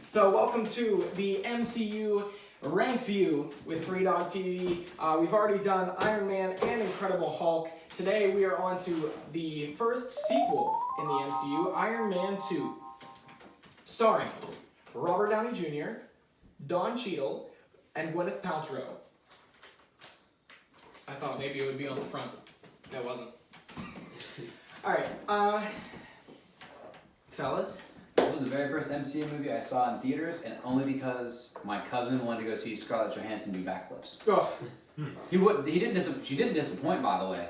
So welcome to the MCU Rankview with 3Dog TV. We've already done Iron Man and Incredible Hulk. Today we are on to the first sequel in the MCU, Iron Man 2. Starring Robert Downey Jr., Don Cheadle, and Gwyneth Paltrow. I thought maybe it would be on the front. It wasn't. Alright, fellas. This was the very first MCU movie I saw in theaters, and only because my cousin wanted to go see Scarlett Johansson do backflips. Oh. She didn't disappoint, by the way.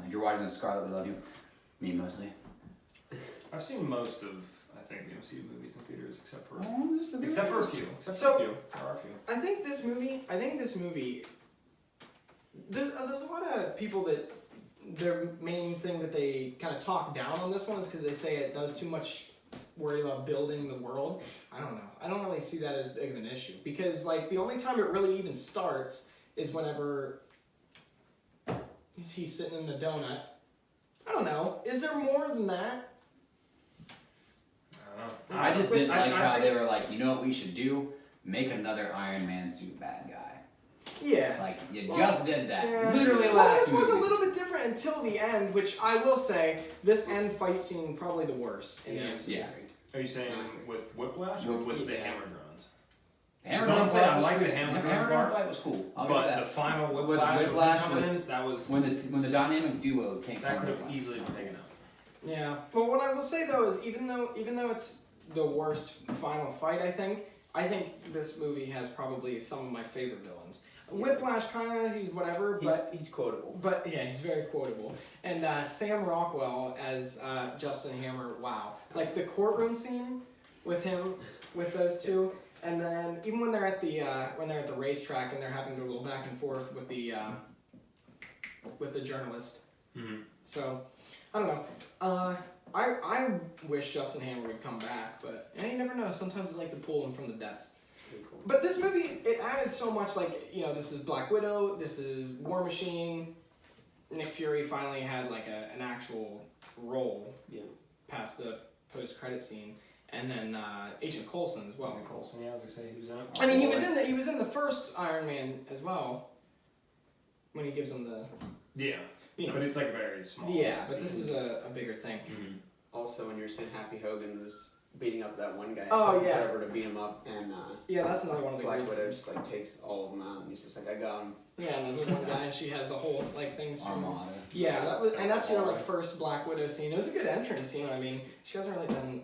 If you're watching this, Scarlett, we love you. Me mostly. I've seen most of, I think, the MCU movies in theaters, except for a few. There are a few. I think this movie. There's a lot of people that their main thing that they kind of talk down on this one is because they say it does too much worry about building the world. I don't know. I don't really see that as big of an issue because like the only time it really even starts is whenever he's sitting in the donut. I don't know. Is there more than that? I don't know. I just didn't like how they were like, you know what we should do? Make another Iron Man suit bad guy. Yeah. Like, you just did that. Yeah. Literally well, last this was a movie. little bit different until the end, which I will say, this end fight scene probably the worst in the MCU. Yeah. Are you saying with Whiplash or with the hammer drones? Hammer Honestly, fight I was like the cool. hammer Hammer drone drone part, fight was cool. I'll give it but that. the final With Whiplash Whiplash, coming in, that was when the dynamic duo takes that on could have Whiplash. easily been taken out. Yeah. But what I will say though is even though it's the worst final fight, I think this movie has probably some of my favorite villains. Whiplash kind of he's whatever, but he's quotable. But yeah, he's very quotable. And Sam Rockwell as Justin Hammer, wow. Like the courtroom scene with him, with those two, yes. And then even when they're at the racetrack and they're having their little back and forth with the journalist. Mm-hmm. So I don't know. I wish Justin Hammer would come back, but you never know. Sometimes I like to pull him from the depths. Cool. But this movie, it added so much, like, this is Black Widow, this is War Machine, Nick Fury finally had, like, an actual role past the post-credit scene, and then Agent Coulson as well. Agent Coulson, yeah, I was going to say he was in it. I mean, he was in the first Iron Man as well, when he gives him the... Yeah, but it's, like, very small. Yeah, but this is a bigger thing. Mm-hmm. Also, when you're saying Happy Hogan was beating up that one guy, oh, it took yeah. forever to beat him up, and yeah, that's another one of the Black great Widow scenes. just like takes all of them out, and he's just like, I got him. Yeah, and there's one guy, and she has the whole like thing. Armada. Yeah, that's your like first Black Widow scene. It was a good entrance, you know what I mean? She hasn't really done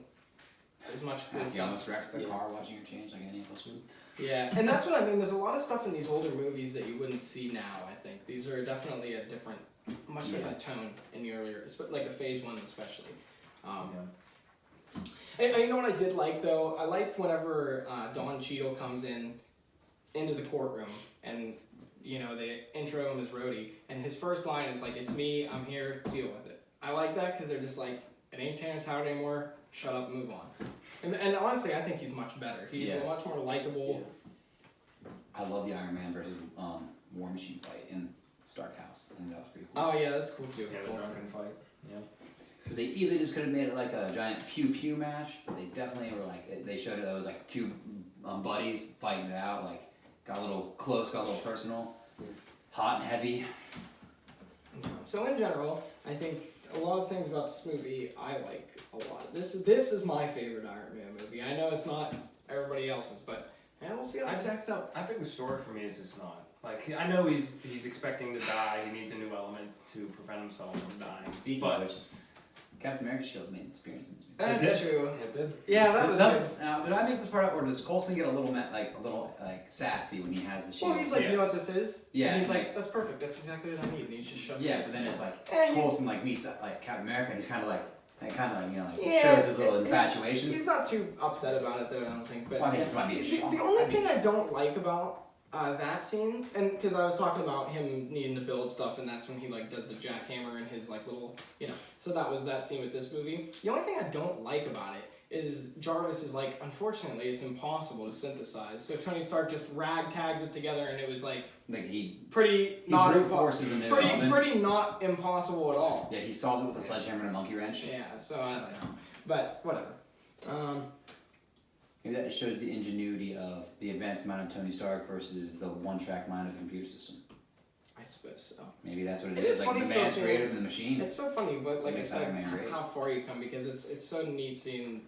as much good He stuff. almost wrecks the car watching her change like any else would. Yeah, and that's what I mean. There's a lot of stuff in these older movies that you wouldn't see now. I think these are definitely a much different tone in the earlier, like the Phase 1 especially. And you know what I did like though? I liked whenever Don Cheadle comes into the courtroom and they intro him as Rhodey, and his first line is like, "It's me, I'm here, deal with it." I like that because they're just like, "It ain't Terrence Howard anymore. Shut up, move on." And honestly, I think he's much better. He's a much more likable. Yeah. I love the Iron Man versus War Machine fight in Stark House. I think that was pretty cool. Oh yeah, that's cool too. Yeah, the drunken fight. Yeah. Because they easily just could have made it like a giant pew-pew match. They definitely were like, they showed it was like two buddies fighting it out. Like, got a little close, got a little personal. Hot and heavy. So in general, I think a lot of things about this movie I like a lot. This is my favorite Iron Man movie. I know it's not everybody else's, but we'll see how it stacks up. I think the story for me is just not. Like, I know he's expecting to die. He needs a new element to prevent himself from dying. Speaking of which, Captain America's shield made an experience in this movie. That's true. It did. Yeah, that was good. Now, did I make this part up, or does Coulson get a little sassy when he has the shield? Well, he's like, you know what this is? Yeah. And he's like, that's perfect. That's exactly what I need. And he just shuts but then it's like Coulson meets like Captain America, and he's kind of shows his little infatuation. He's not too upset about it though, I don't think. But well, I think it's might be a shock. The only thing I don't like about that scene, and because I was talking about him needing to build stuff, and that's when he like does the jackhammer and his like little, so that was that scene with this movie. The only thing I don't like about it is Jarvis is like, unfortunately, it's impossible to synthesize. So Tony Stark just ragtags it together, and it was like he pretty forces him pretty not impossible at all. Yeah, he solved it with a sledgehammer and a monkey wrench. Yeah, so I don't know, but whatever. Maybe that shows the ingenuity of the advanced mind of Tony Stark versus the one-track mind of the computer system. I suppose so. Maybe that's what it It is. is Like funny the still man's seeing- greater than the machine. It's so funny, but So like I makes said, Iron Man great. how far you come because it's so neat seeing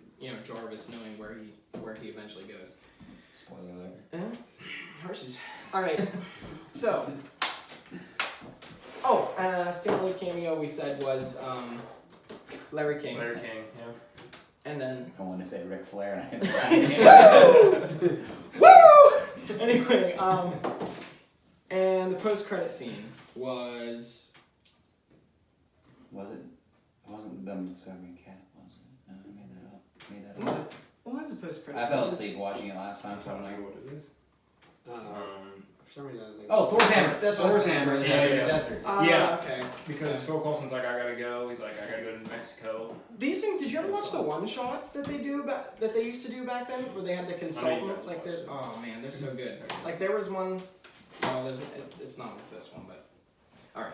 Jarvis knowing where he eventually goes. Spoiler alert. Hershey's. All right. So. Stan Lee cameo we said was Larry King. Larry King, yeah. And then. I wanted to say Ric Flair. And I Woo! Anyway, and the post-credit scene was. It wasn't them discovering Cat, was it? No, I made that up. What was the post-credit I scene? fell asleep watching it last time, so I I don't don't know. know what it is. For some reason I was like, Oh, Thor's hammer. That's what I was Thor's hammer. saying. Yeah, In yeah. the desert. Yeah. Okay. Because Phil Coulson's like, I gotta go. He's like, I gotta go to Mexico. These things. Did you ever watch the one-shots that they used to do back then, where they had the consultant? guys Like, they're watched it. oh man, they're so good. Like there was one. Well, it's not with this one, but all right.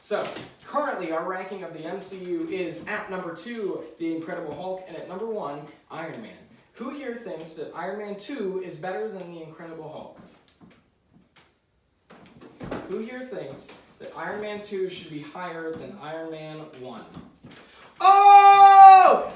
So currently, our ranking of the MCU is at number 2, The Incredible Hulk, and at number 1, Iron Man. Who here thinks that Iron Man 2 is better than The Incredible Hulk? Who here thinks that Iron Man 2 should be higher than Iron Man 1? Oh!